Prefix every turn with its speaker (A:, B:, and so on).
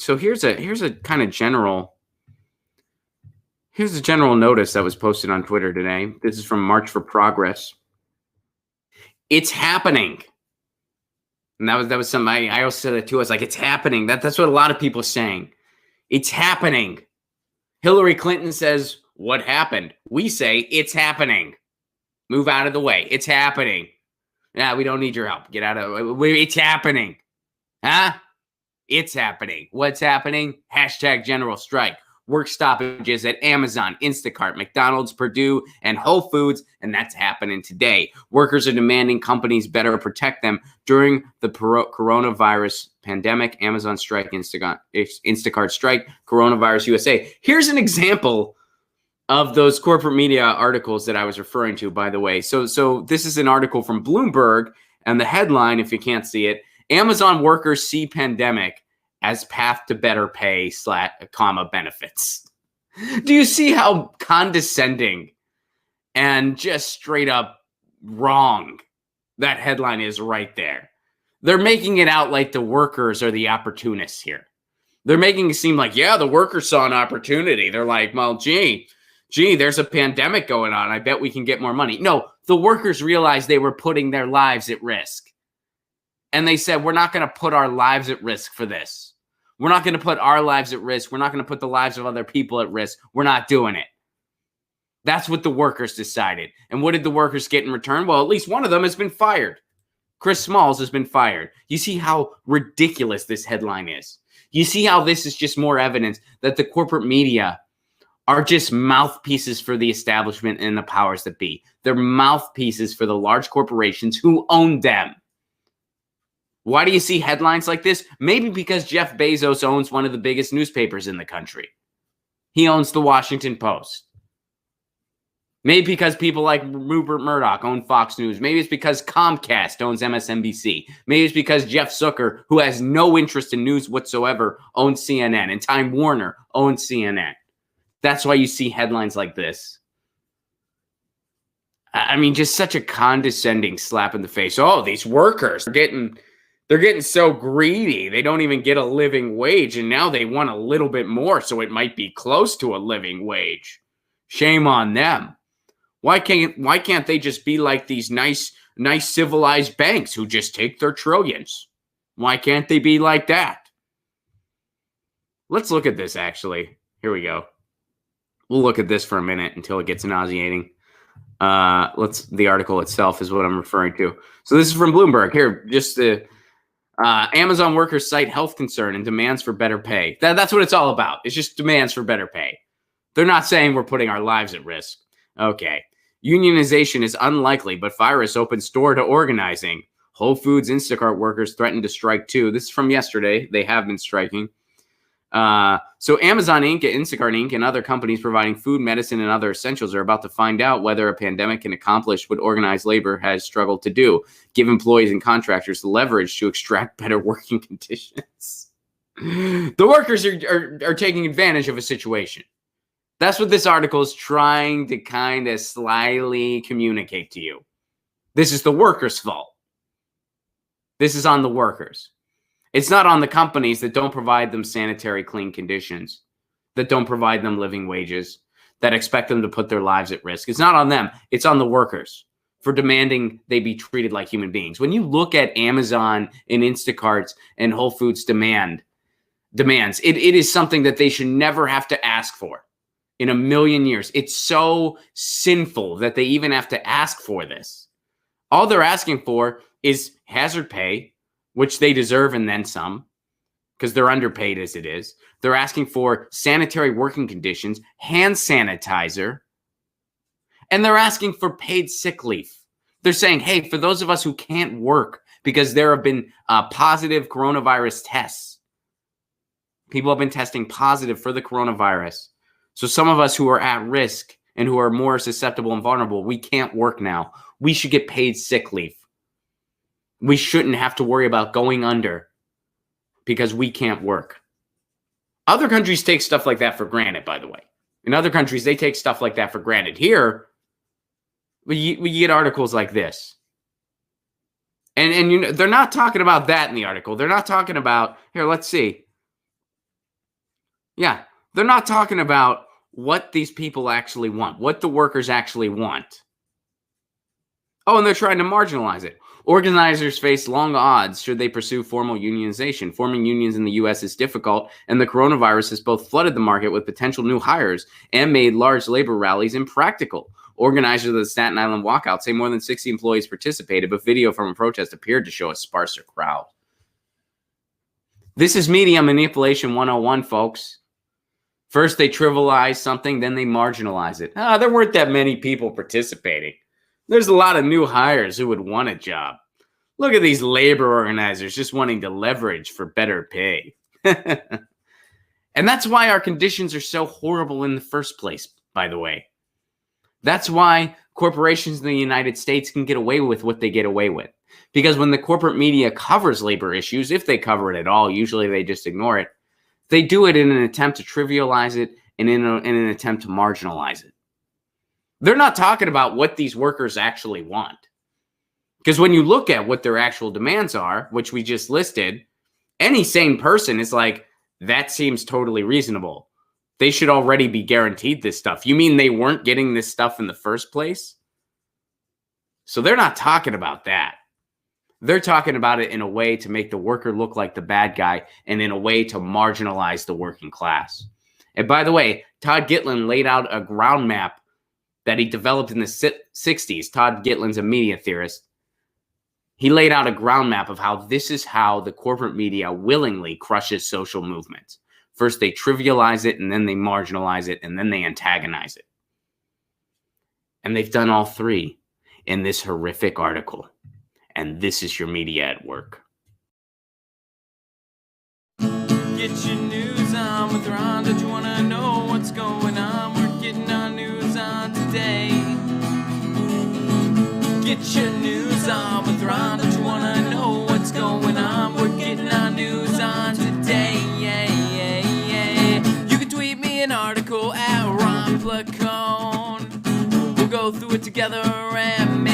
A: So here's a general notice that was posted on Twitter today. This is from March for Progress. It's happening. And that was something I also said that too. I was like, it's happening. That's what a lot of people are saying. It's happening. Hillary Clinton says, what happened? We say, it's happening. Move out of the way. It's happening. Yeah, we don't need your help. Get out of the way. It's happening. Huh? It's happening. What's happening? Hashtag general strike. Work stoppages at Amazon, Instacart, McDonald's, Purdue, and Whole Foods, and that's happening today. Workers are demanding companies better protect them during the coronavirus pandemic. Amazon strike, Instacart strike, coronavirus USA. Here's an example of those corporate media articles that I was referring to, by the way. So this is an article from Bloomberg, and the headline, if you can't see it, Amazon workers see pandemic as path to better pay / benefits. Do you see how condescending and just straight up wrong that headline is right there? They're making it out like the workers are the opportunists here. They're making it seem like, yeah, the workers saw an opportunity. They're like, well, gee, there's a pandemic going on. I bet we can get more money. No, the workers realized they were putting their lives at risk. And they said, we're not going to put our lives at risk for this. We're not going to put our lives at risk. We're not going to put the lives of other people at risk. We're not doing it. That's what the workers decided. And what did the workers get in return? Well, at least one of them has been fired. Chris Smalls has been fired. You see how ridiculous this headline is. You see how this is just more evidence that the corporate media are just mouthpieces for the establishment and the powers that be. They're mouthpieces for the large corporations who own them. Why do you see headlines like this? Maybe because Jeff Bezos owns one of the biggest newspapers in the country. He owns the Washington Post. Maybe because people like Rupert Murdoch own Fox News. Maybe it's because Comcast owns MSNBC. Maybe it's because Jeff Zucker, who has no interest in news whatsoever, owns CNN. And Time Warner owns CNN. That's why you see headlines like this. I mean, just such a condescending slap in the face. Oh, these workers are they're getting so greedy. They don't even get a living wage, and now they want a little bit more, so it might be close to a living wage. Shame on them. Why can't they just be like these nice civilized banks who just take their trillions? Why can't they be like that? Let's look at this, actually. Here we go. We'll look at this for a minute until it gets nauseating. The article itself is what I'm referring to. So this is from Bloomberg. Here, just the Amazon workers cite health concern and demands for better pay. That's what it's all about. It's just demands for better pay. They're not saying we're putting our lives at risk. Okay. Unionization is unlikely, but virus opens door to organizing. Whole Foods Instacart workers threatened to strike too. This is from yesterday. They have been striking. So Amazon Inc., Instacart Inc., and other companies providing food, medicine, and other essentials are about to find out whether a pandemic can accomplish what organized labor has struggled to do, give employees and contractors the leverage to extract better working conditions. The workers are taking advantage of a situation. That's what this article is trying to kind of slyly communicate to you. This is the workers' fault. This is on the workers. It's not on the companies that don't provide them sanitary, clean conditions, that don't provide them living wages, that expect them to put their lives at risk. It's not on them. It's on the workers for demanding they be treated like human beings. When you look at Amazon and Instacart's and Whole Foods demands, it is something that they should never have to ask for in a million years. It's so sinful that they even have to ask for this. All they're asking for is hazard pay, which they deserve and then some, because they're underpaid as it is. They're asking for sanitary working conditions, hand sanitizer, and they're asking for paid sick leave. They're saying, hey, for those of us who can't work because there have been positive coronavirus tests, people have been testing positive for the coronavirus. So some of us who are at risk and who are more susceptible and vulnerable, we can't work now. We should get paid sick leave. We shouldn't have to worry about going under because we can't work. Other countries take stuff like that for granted, by the way. In other countries, they take stuff like that for granted. Here, we get articles like this. And you know, they're not talking about that in the article. They're not talking about, here, let's see. Yeah, they're not talking about what these people actually want, what the workers actually want. Oh, and they're trying to marginalize it. Organizers face long odds should they pursue formal unionization. Forming unions in the U.S. is difficult, and the coronavirus has both flooded the market with potential new hires and made large labor rallies impractical. Organizers of the Staten Island walkout say more than 60 employees participated, but video from a protest appeared to show a sparser crowd. This is media manipulation 101, folks. First, they trivialize something, then they marginalize it. There weren't that many people participating. There's a lot of new hires who would want a job. Look at these labor organizers just wanting to leverage for better pay. And that's why our conditions are so horrible in the first place, by the way. That's why corporations in the United States can get away with what they get away with. Because when the corporate media covers labor issues, if they cover it at all, usually they just ignore it. They do it in an attempt to trivialize it and in an attempt to marginalize it. They're not talking about what these workers actually want. Because when you look at what their actual demands are, which we just listed, any sane person is like, that seems totally reasonable. They should already be guaranteed this stuff. You mean they weren't getting this stuff in the first place? So they're not talking about that. They're talking about it in a way to make the worker look like the bad guy and in a way to marginalize the working class. And by the way, Todd Gitlin laid out a ground map that he developed in the 60s. Todd Gitlin's a media theorist. He laid out a ground map of how this is how the corporate media willingly crushes social movements. First, they trivialize it, and then they marginalize it, and then they antagonize it. And they've done all three in this horrific article. And this is your media at work.
B: Get your news on with Ron. Don't you want to know what's going on? We're getting our news on today. Get your news on with Ron. Don't you want to know what's going on? We're getting our news on today. You can tweet me an article at Ron Placone. We'll go through it together and